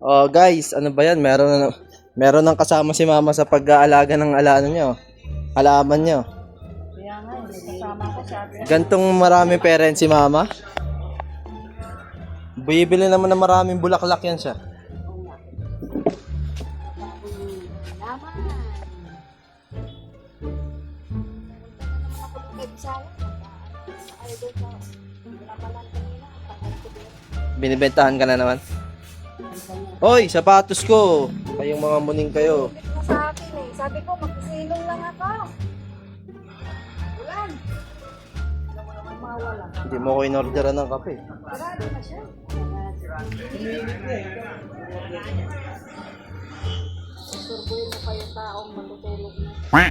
Oh, guys, ano ba 'yan? Meron ng kasama si Mama sa pag-aalaga ng halaman niyo. Kaya nga, may kasama ko sabi. Gantong marami parents si Mama. Bibili naman ng maraming bulaklak yan siya. Binibentahan ka na naman. Hoy, sapatos ko. Kayong mga muning kayo. Sa akin eh. Sabi ko, magsisilong lang ako. Ulan. Mawala. Hindi mo ko in-orderan ng kape. Sarado na siya. Surbuin mo pa yung taong matutulog na.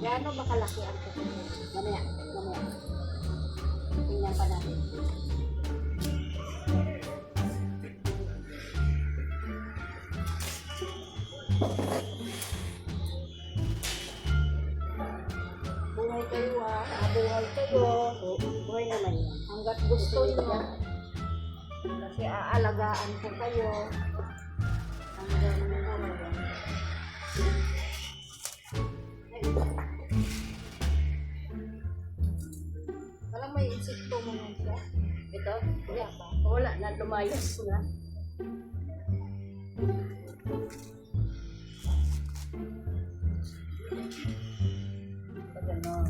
Gano'n ba kalaki ang tutulog? Mamaya. Tingnan pa natin. Buhay kayo buhay kayo. Buhay naman yan. Hanggat gusto niyo. Kasi aalagaan ko kayo. Hanggang naman yan. Parang may insekto mo nun siya. Ito? Wala pa. Wala na, lumayas na. Ganon.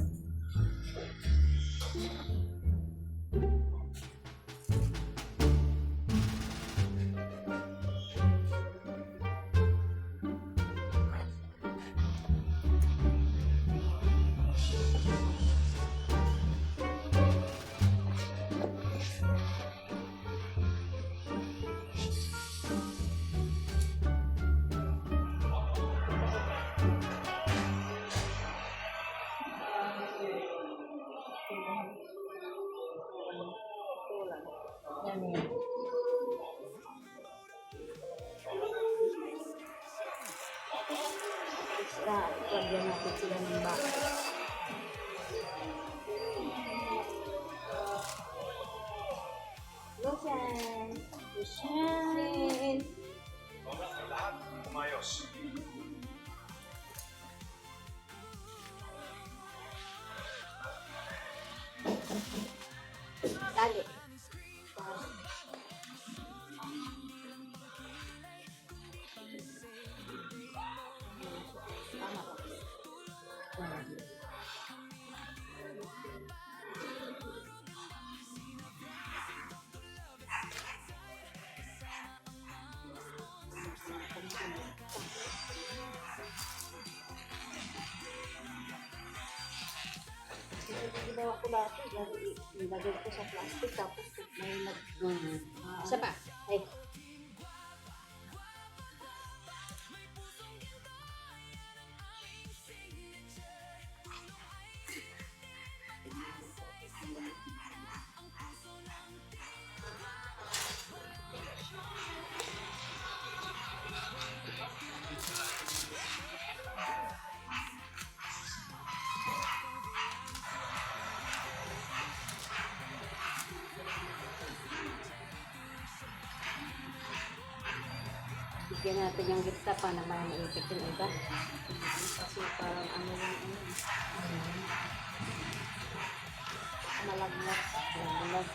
Yan eh. Basta, lagyan natin sila ng baka. Lucian! Lucian! Lahat umayos. Dali. Ginawa ko dati, nilagay ko sa plastic, tapos may isa pa. Ay. Bigyan natin yung gitna pa na may maipit yung iba. Kasi parang ano lang malaglag. Malaglag.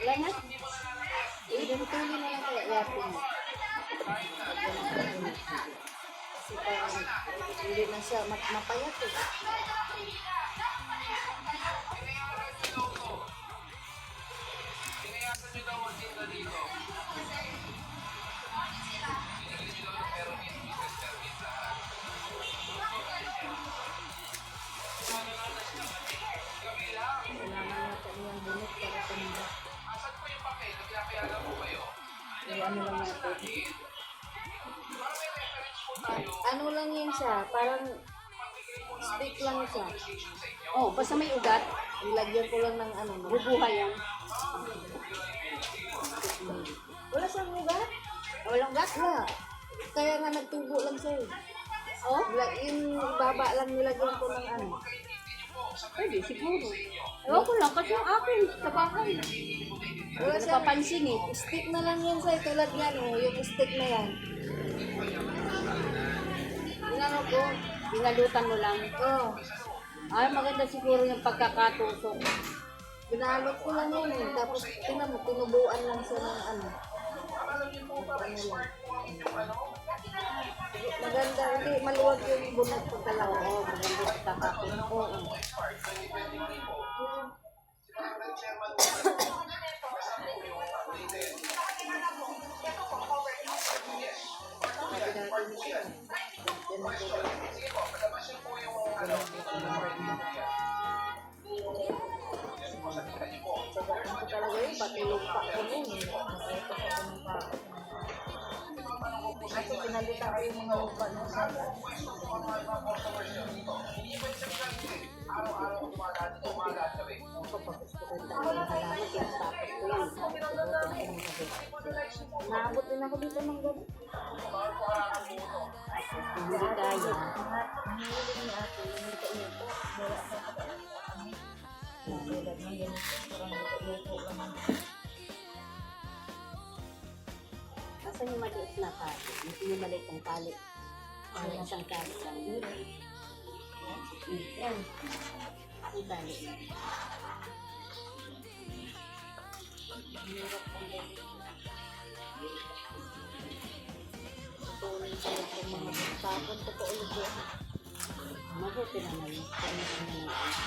Wala na. Tuloy na lang kaya yapin mo. Kasi parang hindi na siya mapayat eh. Kailangan natin yung bunot para tumba. Kaya ano lang natin. Ano lang yun siya, parang stick lang siya. Oh, basta may ugat, Ilagyan ko lang ng ano, bubuhay yan. wala siyang ugat. Walang ugat? Wala. Kaya nga nagtubo lang siya eh. Oh, Yung baba lang nilagyan ko ng ano. pwede, siguro. Ewan ko lang, kasi yung akin, sa bahay. Wala Wala siyang napapansin eh. stick na lang yan sa'yo. Tulad yan oh, yung stick na yan. Inano ko, binalutan mo lang. Oh, Ay, maganda siguro yung pagkakatusok. binalot ko lang yan eh. Tapos tingnan mo, tinubuan lang siya ng ano. Ano lang. Maganda, hindi maluwag yung bunot ko talaga. Oo, maganda yung pagkakatusok. Oo. Sabi natin siya. Yan ang tulad. Sagaan ko talaga yun, pati lupa ko nun. Nakaitas ako ng tao. Kasi pinalita ko yung mga lupa ng saga. Kapag gusto ko yung talagang halaman, tinatapos ko yan. Naabot din ako dito ng gabi. Hindi kaya. Hilig ni ate, yung luto-luto. Wala na ako. Tulad ng ganito, parang luto-luto lang. Asan yung maliit na tali? Yung maliit ang tali. Yung isang tali lang. Yan. Ang tali. Tutunin sa yung mga tapon, totoo luto. Mabuti naman.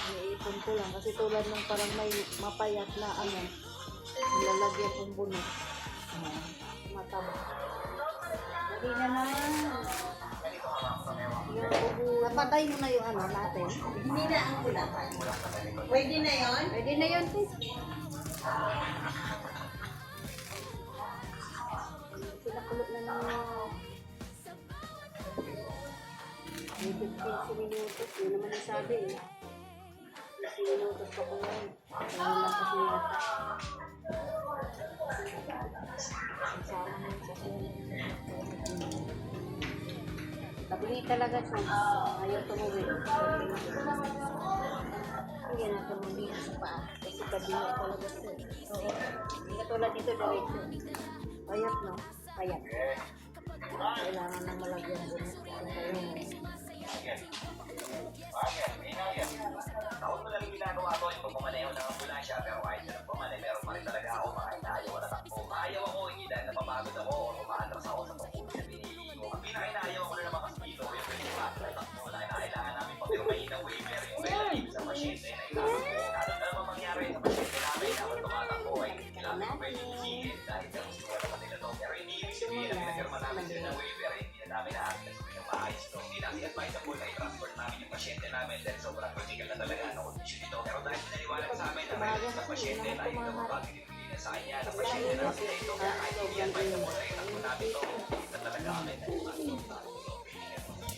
Iniipon ko lang kasi tulad ng parang may mapayat na ano, lalagyan kong bunot. Mataba. Hindi na na. Napatay mo na yung ano natin. Hindi na ang kulay. Pwede na yon? Pwede na yun, sis. Pinakulot na ng 15 minutos. Yun naman yung sabi eh. 15 minutos pa ko yan. Ayun lang kasi yata. kasama mo sa Tabili talaga siya. Ayaw tumuwi. Hindi na ito muli sa paa. Kasi kabila talaga siya. Oo. Hindi katulad dito diretso. Payat, no? Payat. Kailangan na malagyan din. Taon mo lang ginagawa ko yung pagmamaneho ng ambulansya pero kahit na lang pumane, meron pa rin talaga ako makahinayaw na takbo. Maayaw ako hindi dahil napapagod ako o umaatras ako sa tungkol sa pinili ko. Ang pinakinayaw ko na naman kasi dito yung pinilipat na takbo na kailangan namin pa pero mahina waiver yung relative sa pasyente na itakbo. Ano na naman mangyari sa pasyente namin dapat tumatakbo ay kailangan ko pwede isigit dahil sa gusto ko naman nila to. Pero hindi ibig sabihin na pinagkarma namin sila ng waiver ay hindi na namin na-access ko yung maayos to. Hindi namin advisable na i-transport namin yung pasyente namin dahil sobrang critical na talaga ang kondisyon nito. Pero dahil pinaliwanag sa amin na may sa pasyente tayo na mapag-ibigay na sa kanya ng pasyente namin na ito kaya kahit hindi advisable na itakbo namin to, hindi na talaga kami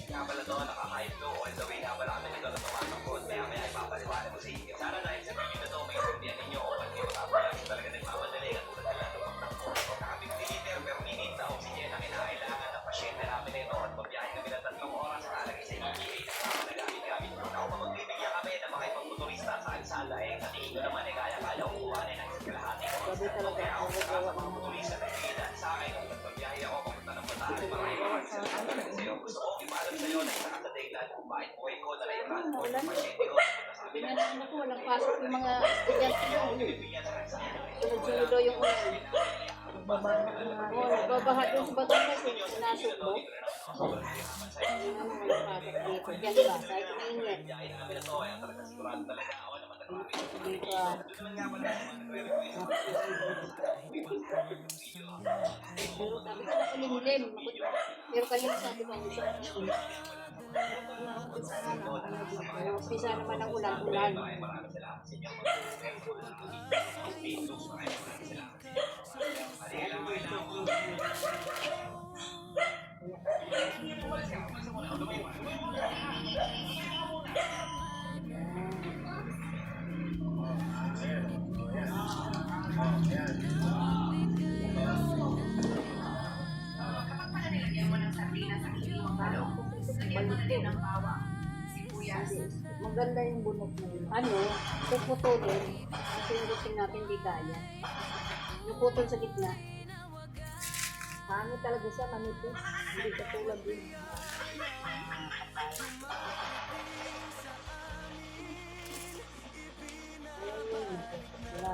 nga pala to, nakakahit to, all the way nga pala kami nagkakatawa ng code, kaya may ipapaliwanag ko sa inyo. Sana dahil sa video na to, may intindihan ninyo o pag kayo makapalas talaga nagmamadali at tulad nila tumaktak po. Nakapag-deliver pero minit na oxygen na kinakailangan ng pasyente namin ito at mabiyahe kami ng 3 oras sa kalagay sa EPA na nagamit-gamit po na kung magbibigyan kami na makipagmotorista sa alsala eh, katingin ko naman eh kaya-kaya ko kuhanin ang kalahati ko. Sabi talaga Kaya ako ako sa gawa mga ng motorista na ilan sa akin kung nagpabiyahe ako papunta ng Bataan, maraming mga talaga sa'yo. Gusto ko ipalam sa'yo na isa ka sa dahilan kung bakit buhay ko na na-transport ng pasyente ko. Sabi nga naman ako, walang pasok yung mga estudyante doon. Bibigyan sa akin sa Sunod-sunod daw yung ulan. Nagbabaha na. Oo, nagbabaha doon sa Batangas eh. Sinasok mo. Ano naman yung pasok dito. Diyan ba? Sa init. Dito ah. Pero sabi ko makulimlim. Pero kanina sabi ko ang isa. Umpisa naman ang ulan-ulan. Maganda yung bunot mo yun. Ano, puputulin. Kasi yung gusto natin di kaya. Yung putol sa gitna. Hangin talaga siya, manipis. Hindi katulad din. Ayun, wala.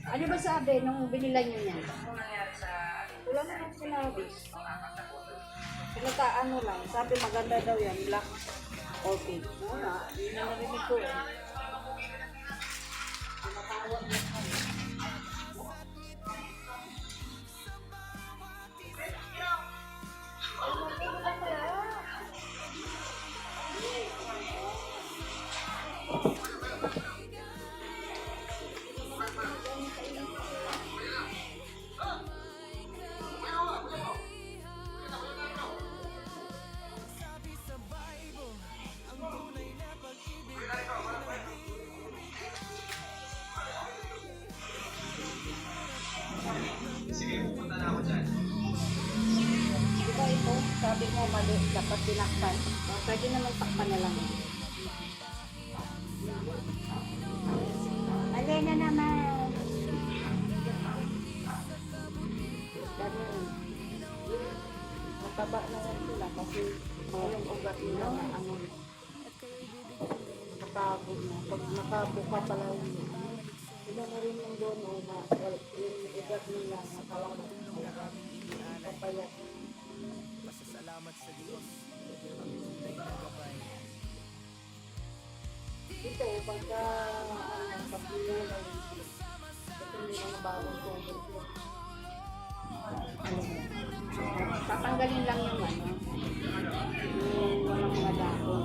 Ano ba sabi nung binilan nyo niyan? Wala naman sinabi. Pinaka-ano lang, sabi maganda daw yan, black orchid. Wala, yun na narinig ko eh. Pinakawag na kami. Diba ito, sabi mo mali, dapat tinakpan. Pwede naman takpan na lang. Alay na naman. Dami rin. Mataba na yan sila kasi yung ugat nila na ano, nakapagod na. Pag nakabuka pala yun, sila na rin yung doon o yung ugat nila nakalaman. Papayat. Ito, pagka pagpulungan, ito yung mga bagong tubig. Tatanggalin lang yung ano. Yung walang mga dahon.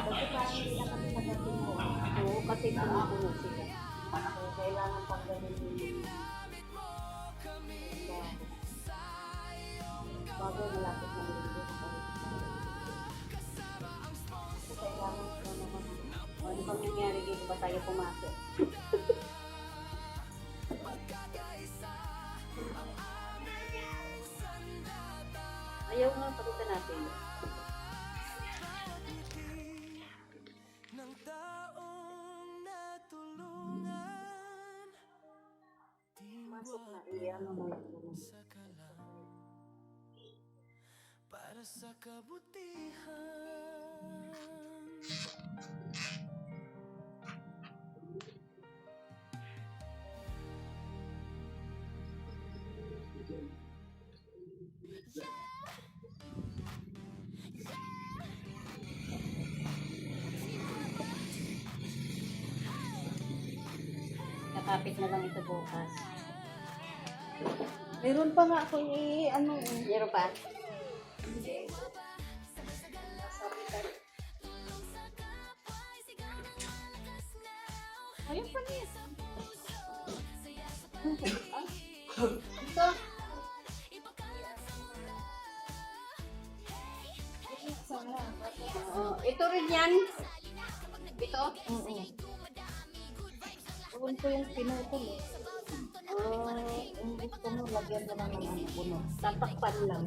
Kasi parang hindi na kami nagating mo. Oo, kasi puno-puno sila. So, kailangan pang ganun yung bago malapit na rin doon. So, kailangan ko naman. Ano bang nangyari dito ba tayo pumasok? Ayaw nga, pagkita natin. ano na yung puno. Para sa kabutihan. Kakapit na lang ito bukas. Meron pa nga ako ano Meron pa? Ayun pa niya. Ito. Ito rin yan. Ito? Ewan ko yung pinutol eh. Yung gusto mo, lagyan mo lang ng ano, puno. Tatakpan lang.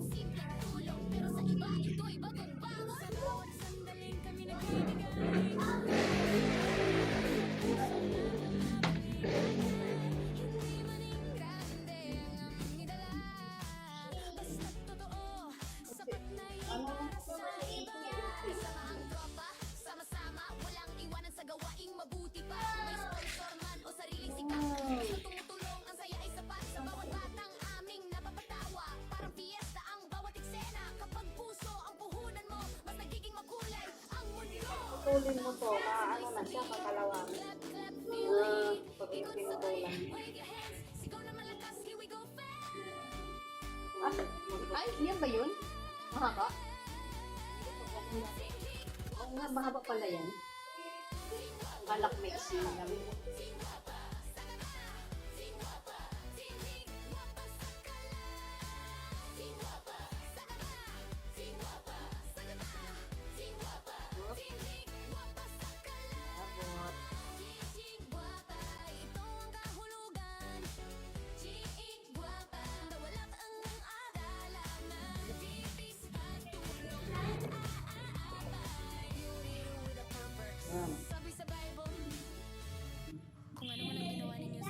Putulin mo to, ano na siya, kakalawang. Pag yung pinutulan. Ay, yan ba yun? Mahaba? Oo nga, mahaba pala yan. Kalak may isin lang.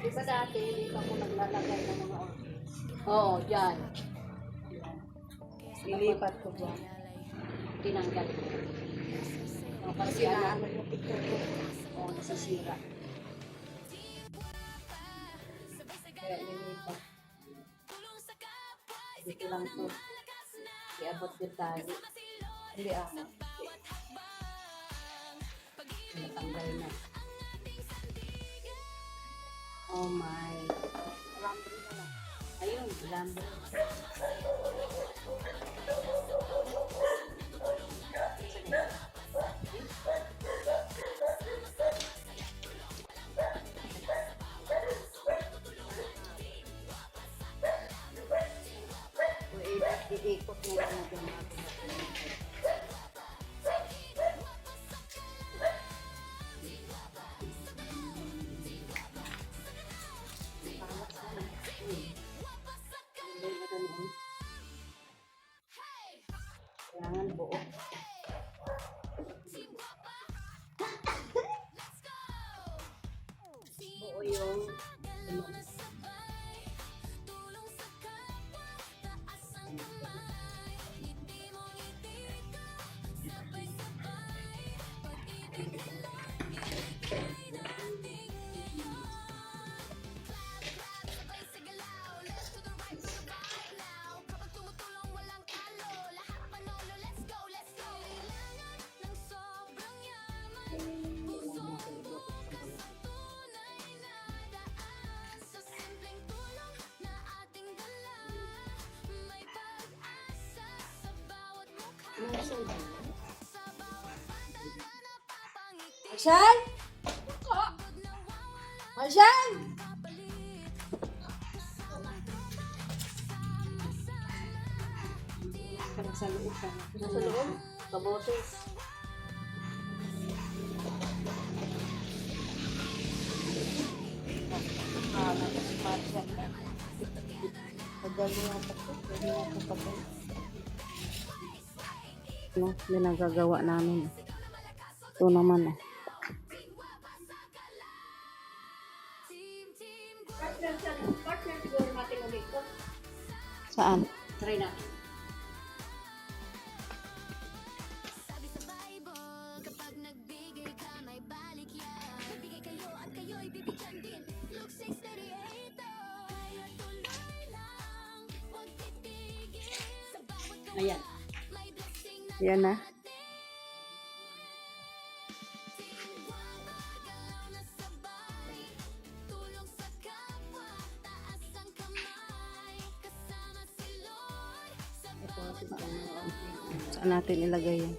Diba dati, dito ako naglalagay ng mga orchids. Oo, dyan. Lilipat ko dyan. Tinanggal. O, kasi Kasi ano, naano yung picture ko. o, nasisira. Kaya lilipat. Dito lang to. Iabot yung tali. Hindi ako. Natanggal na. Oh my. Rambling na lang. Ayun, lambo. Iikot mo lang natin natin. Kailangan buo. Buo yung Marshan! Marshan! Nasa loob ka. Nasa loob? Kaboses. Marshan na. Pagdali nga pa ito. Pwede nga ito pagdali. No, yun ang gagawa namin. Ito naman eh. Partner siguro natin ulit ko. Saan? Try natin. Ayan. Yan na. Saan natin ilagay yan?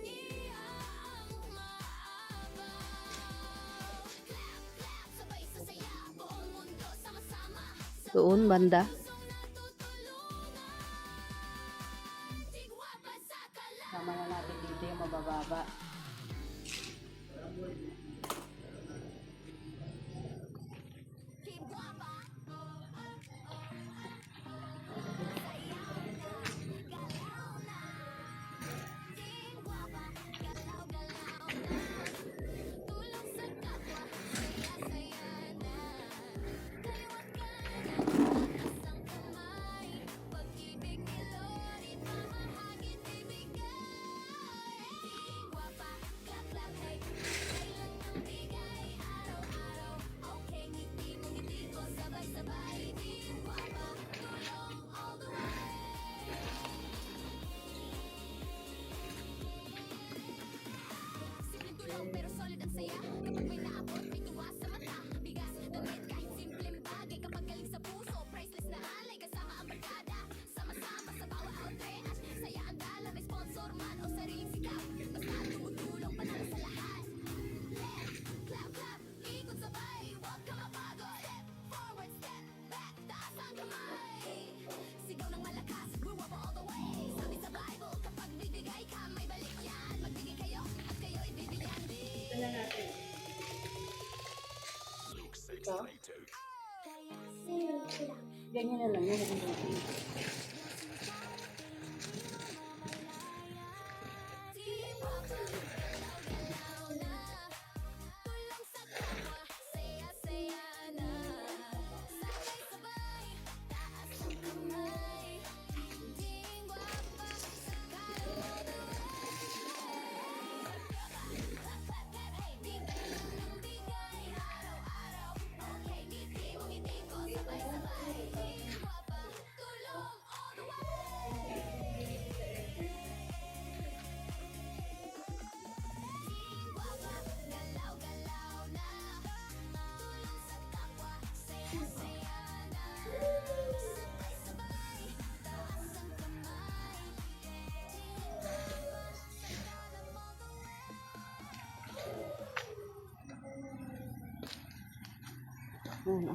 Doon, banda. Sama na natin dito yung mabababa. Ganyan na lang. Yan na lang.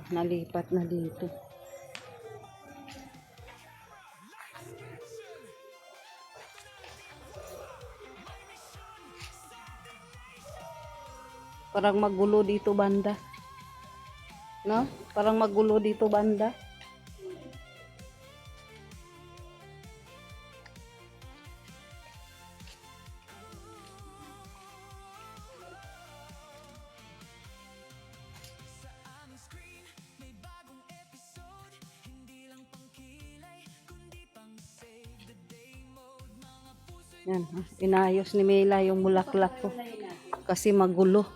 Nalipat na dito. Parang magulo dito banda. No? Parang magulo dito banda. Yan, inayos ni Mela yung bulaklak ko kasi magulo.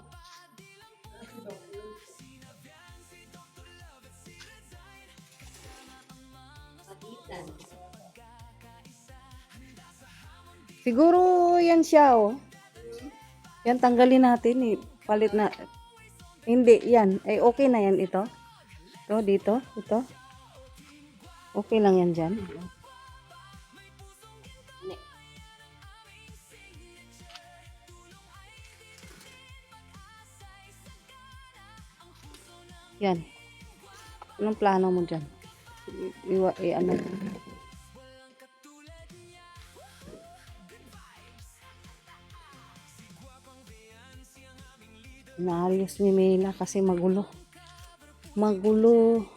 Siguro yan siya, oh. Yan tanggalin natin, palit na. Hindi, yan. Ay okay na yan ito. Ito, dito, ito. Okay lang yan dyan. Yan. Anong plano mo dyan? Ano? Naayos ni Mela kasi magulo. Magulo.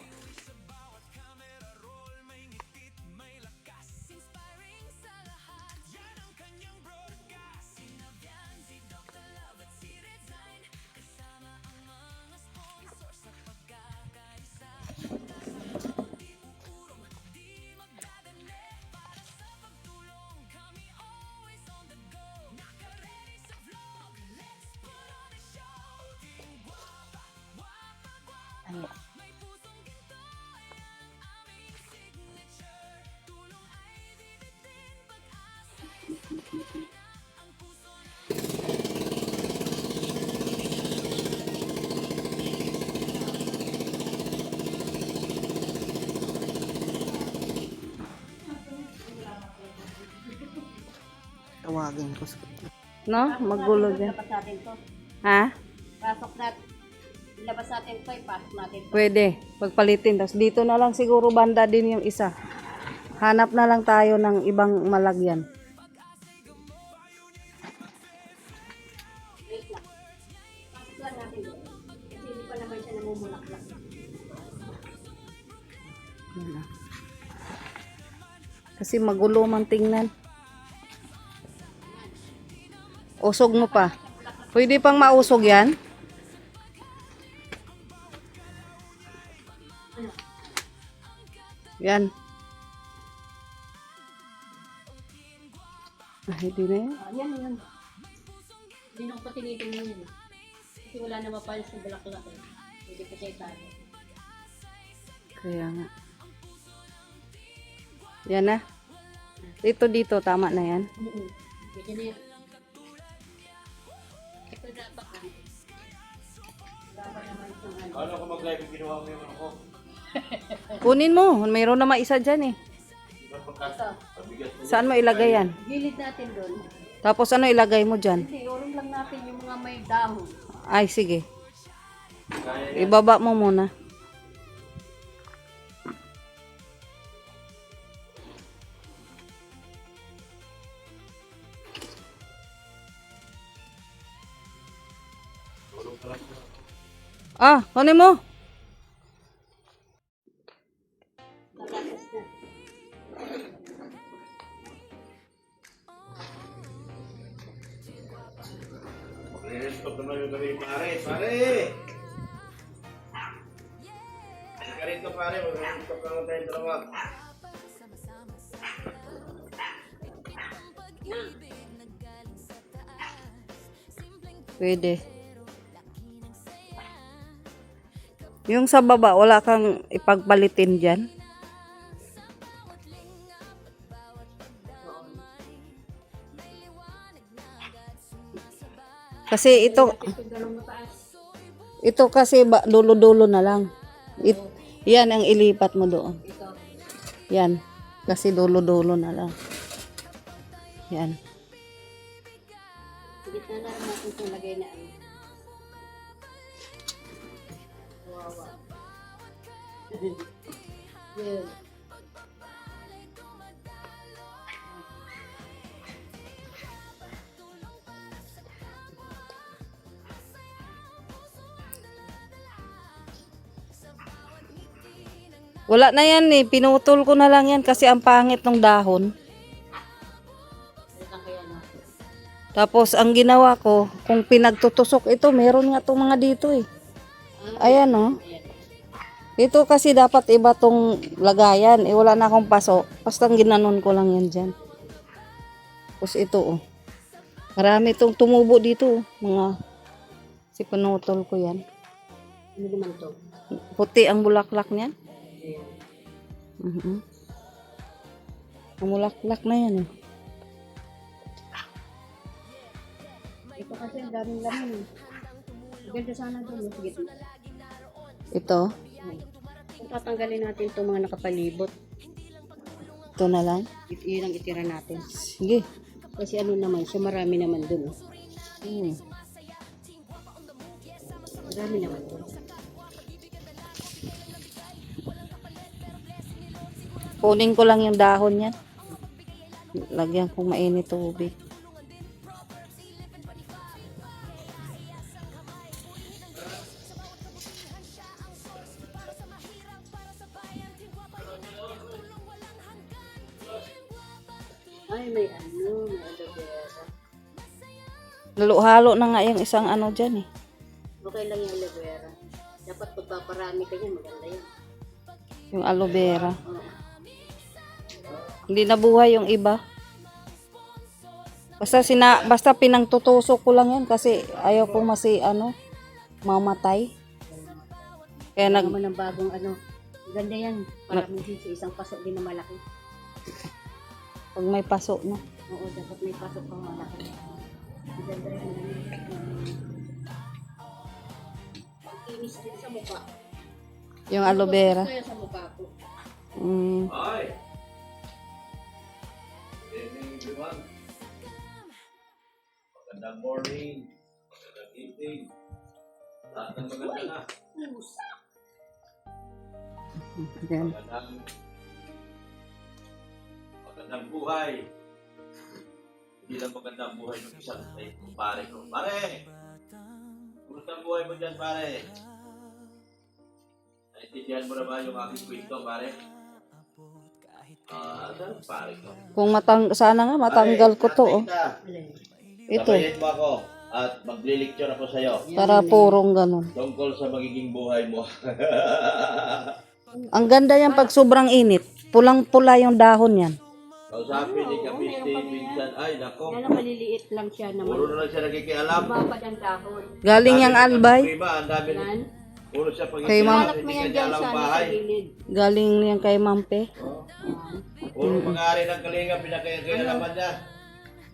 Tawagin ko sa... No? Magulo dyan. Ilabas natin to. Ha? Pasok natin. Ilabas natin to, ipasok natin to. Pwede. Pagpalitin. Tapos dito na lang siguro banda din yung isa. Hanap na lang tayo ng ibang malagyan. Wait lang. Pasok lang natin to. Kasi hindi pa naman siya namumulaklak. Yan na. Kasi magulo man tingnan. Usog mo pa. Pwede pang mausog yan? Yan. Hindi na yan. Yan, yan. Hindi na ko pa tinitingnan yun. Kasi wala na mapalis sa bulaklak eh. Hindi pa siya tayo. Kaya nga. Yan na. Dito, tama na yan. Pwede na yan. Ito dapat ano. Dapat naman itong ano. Ano kung mag-live yung ginawa mo yung ano ko? Kunin mo. Mayroon na maisa dyan eh. Ito. Saan mo ilagay yan? Gilid natin doon. Tapos ano ilagay mo dyan? Hindi, urong lang natin yung mga may dahon. Ay, sige. Ibaba mo muna. Kunin mo. Nakatas na. Stop naman yung gabi, pare! Pare! Ganito pare, mag-stop naman tayo dalawa. Pwede. Yung sa baba, wala kang ipagpalitin dyan. Kasi ito kasi dulo-dulo na lang. Yan ang ilipat mo doon. Yan. Kasi dulo-dulo na lang. Yan. Gitna na lang natin itong lagay na ano. Wawa. Yun. Wala na yan eh. Pinutol ko na lang yan kasi ang pangit ng dahon. Ito kaya no. Tapos ang ginawa ko, kung pinagtutusok ito, meron nga itong mga dito eh. Ayan oh. Dito kasi dapat iba tong lagayan. Eh wala na akong paso. Basta ginanon ko lang yan dyan. Tapos ito oh. Marami itong tumubo dito oh. Mga si pinutol ko yan. Ano naman to? Puti ang bulaklak niyan. Ang bulaklak na yan eh. Ito kasi ang daming laman eh. Ganda sana doon. Sige. Ito. Kung tatanggalin natin itong mga nakapalibot, Ito na lang. yun ang itira natin. Sige. Kasi ano naman siya, marami naman doon. Marami naman doon. Kunin ko lang yung dahon yan. Lagyan kong mainit tubig. Ay, may ano, may aloe vera. Halo-halo na nga yung isang ano dyan eh. Okay lang yung aloe vera. Dapat pagpaparami ka niya, maganda yan. Yung aloe vera. Oo. Hindi nabuhay yung iba. Basta pinangtutusok ko lang yan kasi ayaw ko mamatay. Kaya Wala nag, naman ng bagong ano. Ganda yan. Para minsan sa isang paso din na malaki. pag may paso na. Oo, dapat may paso pang malaki. Ganda rin. Ang kinis din sa mukha. Yung aloe vera. Kaya sa mukha ko. Mm. Hi! Good evening, everyone. Magandang morning. Magandang evening. Lahat ng maganda na. Yan. Magandang buhay. Hindi lang magandang buhay ng isang pare ko. Pare! Kumusta ang buhay mo dyan, pare? Naintindihan mo na ba yung aking kwento, pare? Ano, pare ko? Kung sana nga matanggal ko to, oh. Ito, Sabayin mo ako at maglilecture ako sa'yo para purong ganun. tungkol sa magiging buhay mo. Ang ganda yan pag sobrang init. Pulang-pula yung dahon yan. Kausapin ni Kapiste minsan, ay nako, Yan ang maliliit lang siya naman. puro na lang siya nakikialam. Babad ang dahon. Galing yung albay. Prima, ang dami, Yan. puro siya Kay ma'am. pagkikialam, Hanap mo hindi yan kanya dyan alam sa, bahay. sa gilid. Galing yan kay Mampe. Puro mga-ari ng kalinga, pinakakialaman niya.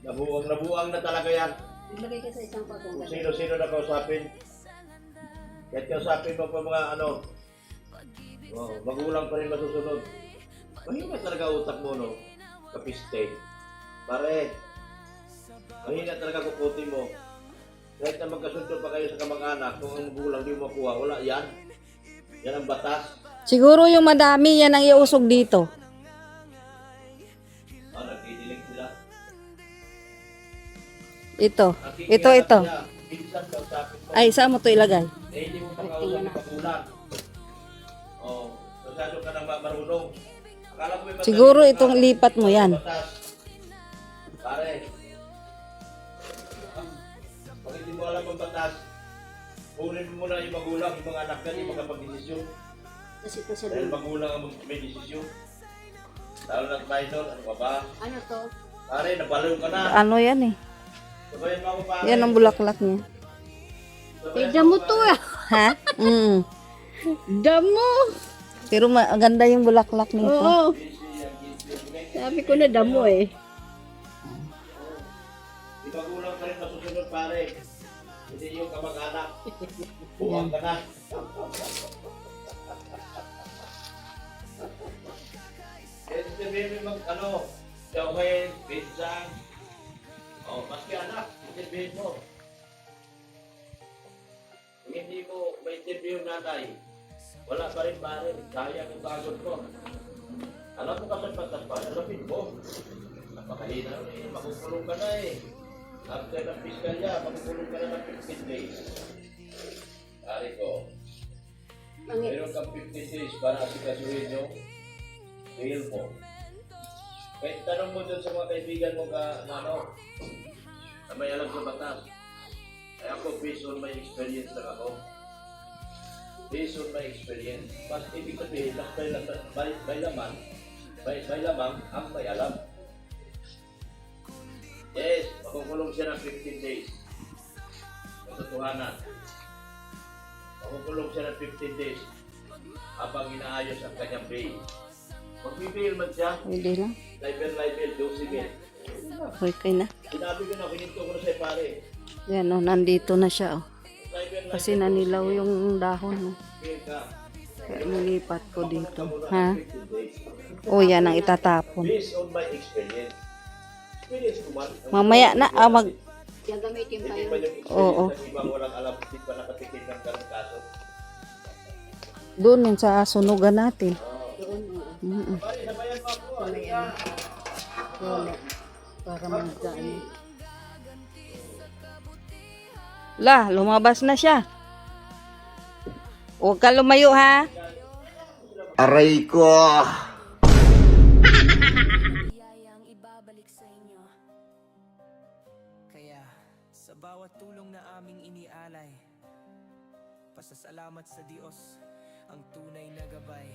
Nabuang na talaga yan. Ilagay ka sa isang pagong Kung sino-sino na kausapin. Kahit kausapin mo pa mga ano, magulang pa rin masusunod. Mahina talaga utak mo, no? Kapiste. Pare, mahina talaga kukutin mo. Kahit na magkasundo pa kayo sa kamag-anak, kung ang magulang di mo makuha, wala yan. Yan ang batas. Siguro yung madami yan ang iusog dito. Nagdidilig sila. Ito. Nakikialam Ito. siya. Minsan kausapin mo. Ay, saan mo to ilagay? Hindi mo pa kausapin yung magulang. Masyado ka nang marunong. Akala mo may batas Siguro yung itong mga- lipat mo yan. batas. Pare, pag hindi mo alam ang batas, kunin mo muna yung magulang, yung mga anak na, yung makapag-desisyon. Kasi ito sa Dahil dulo. magulang ang may desisyon. Lalo ng minor, ano ka ba? Ano to? Pare, nabalaw ka na. Ano yan eh? Sabayan mo ako, pare. Yan ang bulaklak niya. Sabayan Eh, damo ako, to pare. ah. Ha? Mm. Damo! Pero maganda yung bulaklak nito. Oo. Sabi ko na damo eh. Di magulang ka rin masusunod, pare. Hindi yung kamag-anak. Buwang ka na. Eh, sabihin mo ano, Jawin, Pinsang. Maski anak, interviewin mo. Kung hindi mo ma-interview yung nanay, wala pa rin pare, sayang yung pagod ko. Alam mo kasi pagkaspan, alapin mo. Napakahina rin, makukulong ka na eh. After ng piskalya, makukulong ka na ng 15 days. Pare ko, meron kang 15 days para asikasuhin yung bail mo. Kahit tanong mo dun sa mga kaibigan mo na may alam sa batas. Ay ako, based on my experience lang ako. Based on my experience. Mas ibig sabihin, may lamang ang may alam. Yes, makukulong siya ng 15 days. Katotohanan. Makukulong siya ng 15 days habang inaayos ang kanyang bail. Magbibail man siya, Pwede lang. libel, 12 bail. Okay na. Sinabi ko na, kininto ko na sa'yo pare. Yan oh, nandito na siya oh. Libel, Kasi nanilaw yung dahon oh. bail ka. Kaya nilipat ko dito. Muna Ha? ng 15 days. Oh, yan ang itatapon. Based on my experience. Experience ko man. Mamaya na, mag... Gagamitin pa Hindi yun. pa yung experience Oo. ng ibang walang alam, hindi pa nakatikim ng ganong kaso. Doon yun sa sunugan natin. Doon oo. Mm-mm. Pare, sabayan mo ako. May ano. Wala. Para magdaan. La, lumabas na siya. Huwag ka lumayo ha. Aray ko! biyayang ibabalik sa inyo. Kaya, sa bawat tulong na aming inialay, pasasalamat sa Diyos, ang tunay na gabay.